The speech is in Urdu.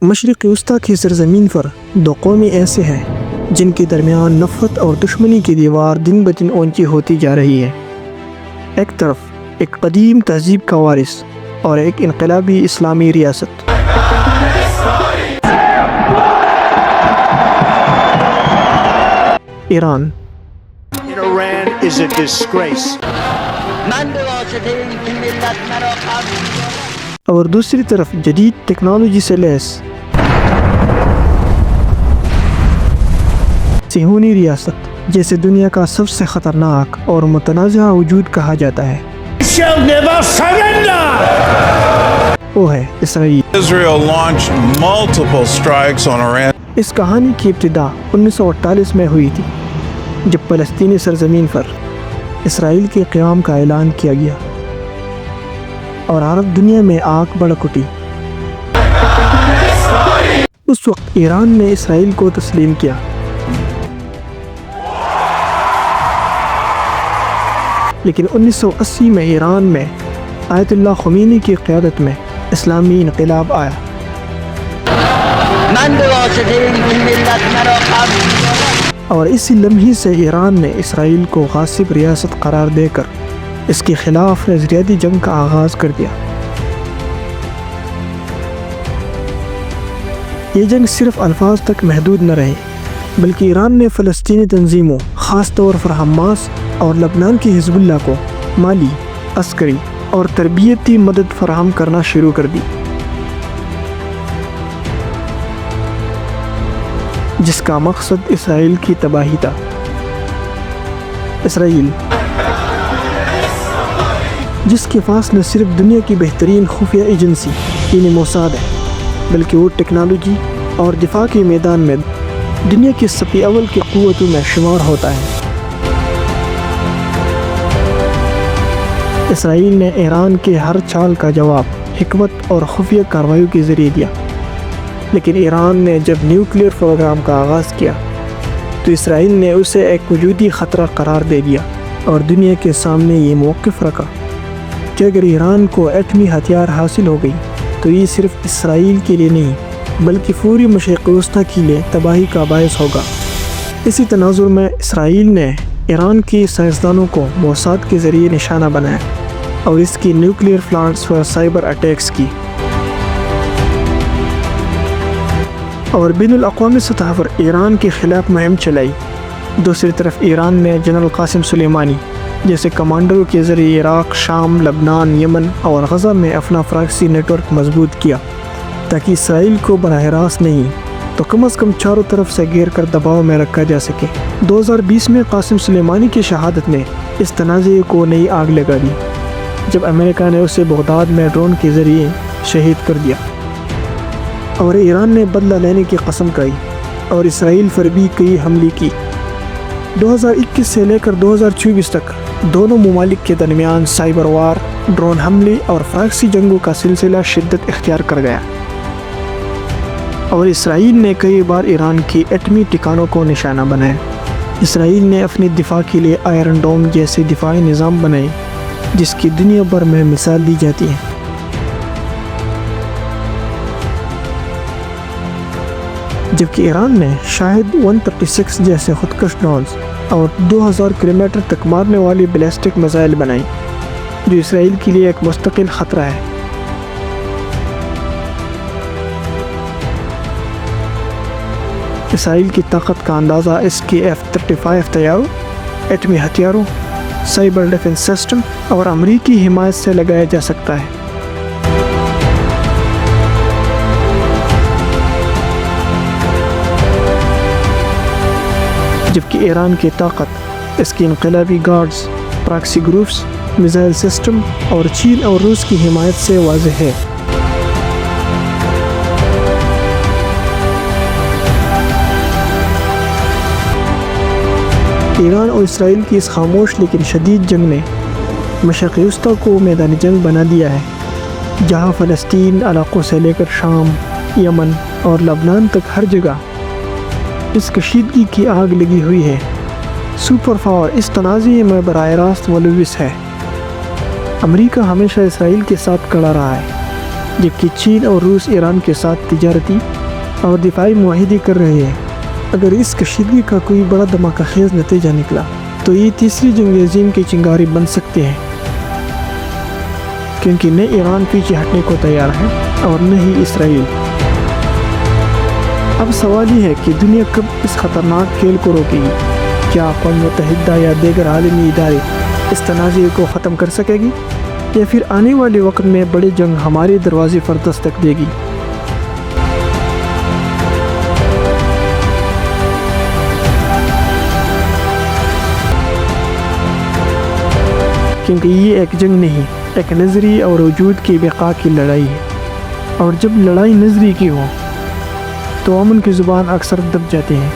مشرق وسطیٰ کی سرزمین پر دو قومیں ایسے ہیں جن کے درمیان نفرت اور دشمنی کی دیوار دن بدن اونچی ہوتی جا رہی ہے۔ ایک طرف ایک قدیم تہذیب کا وارث اور ایک انقلابی اسلامی ریاست۔ Iran is a disgrace. اور دوسری طرف جدید ٹیکنالوجی سے لیس صہیونی ریاست جسے دنیا کا سب سے خطرناک اور متنازع وجود کہا جاتا ہے۔ Shall never surrender. وہ ہے اسرائیل۔ Israel launched multiple strikes on Iran. اس کہانی کی ابتدا 1948 میں ہوئی تھی جب فلسطینی سرزمین پر اسرائیل کے قیام کا اعلان کیا گیا اور عرب دنیا میں آگ بھڑک اٹھی۔ اس وقت ایران نے اسرائیل کو تسلیم کیا، لیکن 1980 میں ایران میں آیت اللہ خمینی کی قیادت میں اسلامی انقلاب آیا۔ اور اسی لمحے سے ایران نے اسرائیل کو غاصب ریاست قرار دے کر اس کے خلاف نظریاتی جنگ کا آغاز کر دیا۔ یہ جنگ صرف الفاظ تک محدود نہ رہی، بلکہ ایران نے فلسطینی تنظیموں خاص طور پر حماس اور لبنان کی حزب اللہ کو مالی، عسکری اور تربیتی مدد فراہم کرنا شروع کر دی، جس کا مقصد اسرائیل کی تباہی تھا۔ اسرائیل، جس کے پاس نہ صرف دنیا کی بہترین خفیہ ایجنسی یعنی موساد ہے، بلکہ وہ ٹیکنالوجی اور دفاع کے میدان میں دنیا کی صفِ اول کی قوتوں میں شمار ہوتا ہے۔ اسرائیل نے ایران کے ہر چال کا جواب حکمت اور خفیہ کارروائیوں کے ذریعے دیا، لیکن ایران نے جب نیوکلیئر پروگرام کا آغاز کیا تو اسرائیل نے اسے ایک وجودی خطرہ قرار دے دیا اور دنیا کے سامنے یہ موقف رکھا کہ اگر ایران کو ایٹمی ہتھیار حاصل ہو گئی تو یہ صرف اسرائیل کے لیے نہیں بلکہ پوری مشرق وسطیٰ کے لیے تباہی کا باعث ہوگا۔ اسی تناظر میں اسرائیل نے ایران کی سائنسدانوں کو موساد کے ذریعے نشانہ بنایا اور اس کی نیوکلیئر پلانٹس پر سائبر اٹیکس کی، اور بین الاقوامی سطح پر ایران کے خلاف مہم چلائی۔ دوسری طرف ایران نے جنرل قاسم سلیمانی جیسے کمانڈروں کے ذریعے عراق، شام، لبنان، یمن اور غزہ میں اپنا پراکسی نیٹ ورک مضبوط کیا تاکہ اسرائیل کو براہ راست نہیں تو کم از کم چاروں طرف سے گھیر کر دباؤ میں رکھا جا سکے۔ 2020 میں قاسم سلیمانی کی شہادت نے اس تنازع کو نئی آگ لگا دی جب امریکہ نے اسے بغداد میں ڈرون کے ذریعے شہید کر دیا، اور ایران نے بدلہ لینے کی قسم کھائی اور اسرائیل پر بھی کئی حملے کی۔ 2021 سے لے کر 2024 تک دونوں ممالک کے درمیان سائبر وار، ڈرون حملے اور پراکسی جنگوں کا سلسلہ شدت اختیار کر گیا، اور اسرائیل نے کئی بار ایران کی ایٹمی ٹھکانوں کو نشانہ بنایا۔ اسرائیل نے اپنی دفاع کے لیے آئرن ڈوم جیسے دفاعی نظام بنائے جس کی دنیا بھر میں مثال دی جاتی ہے۔ جبکہ ایران نے شاہد 136 جیسے خودکش ڈرونز اور 2000 کلومیٹر تک مارنے والی بیلسٹک میزائل بنائی جو اسرائیل کے لیے ایک مستقل خطرہ ہے۔ اسرائیل کی طاقت کا اندازہ اس کے F-35 طیاروں، ایٹمی ہتھیاروں، سائبر ڈیفنس سسٹم اور امریکی حمایت سے لگایا جا سکتا ہے۔ جبکہ ایران کی طاقت اس کی انقلابی guards, proxy groups, missile system اور چین اور روس کی حمایت سے واضح ہے۔ ایران اور اسرائیل کی اس خاموش لیکن شدید جنگ نے مشرق وسطیٰ کو میدان جنگ بنا دیا ہے، جہاں فلسطین علاقوں سے لے کر شام، یمن اور لبنان تک ہر جگہ اس کشیدگی کی آگ لگی ہوئی ہے۔ سپر پاور اس تنازع میں براہ راست ملوث ہے۔ امریکہ ہمیشہ اسرائیل کے ساتھ کھڑا رہا ہے، جبکہ چین اور روس ایران کے ساتھ تجارتی اور دفاعی معاہدے کر رہے ہیں۔ اگر اس کشیدگی کا کوئی بڑا دھماکہ خیز نتیجہ نکلا تو یہ تیسری جنگ عظیم کی چنگاری بن سکتے ہیں، کیونکہ نہ ایران پیچھے ہٹنے کو تیار ہے اور نہ ہی اسرائیل۔ اب سوال یہ ہے کہ دنیا کب اس خطرناک کھیل کو روکے گی؟ کیا اقوام متحدہ یا دیگر عالمی ادارے اس تنازع کو ختم کر سکے گی، یا پھر آنے والے وقت میں بڑی جنگ ہمارے دروازے پر دستک دے گی؟ کیونکہ یہ ایک جنگ نہیں، ایک نظری اور وجود کی بقا کی لڑائی ہے، اور جب لڑائی نظری کی ہو تو امن کی زبان اکثر دب جاتے ہیں۔